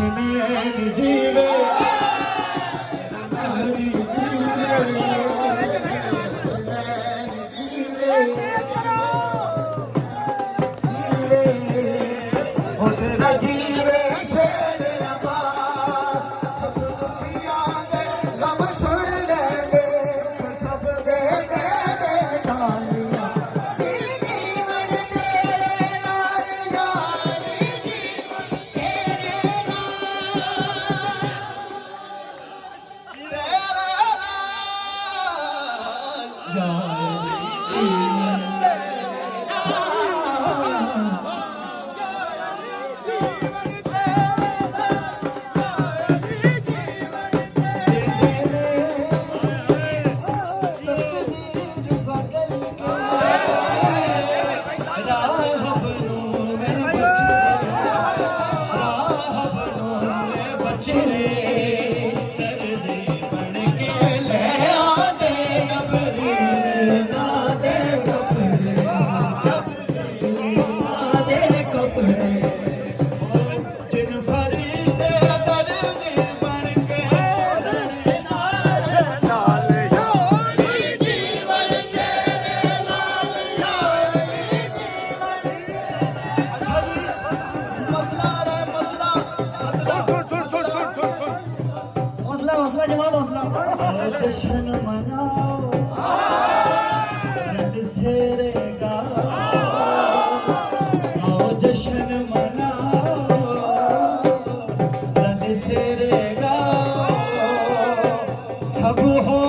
हसनैन जीवे महदी जीवे हसनैन जीवे जीवे ओ तेरा जीवे शेर अब्बास सब दुनिया दे गम सुन लेंगे सब दे दे दे तालियां जीवन तेरे नाल यारी जीवन तेरे हौसला जवान हौसला जश्न मनाओ रंग सेरे गाओ आओ जश्न मनाओ रंग सेरे गाओ सब हो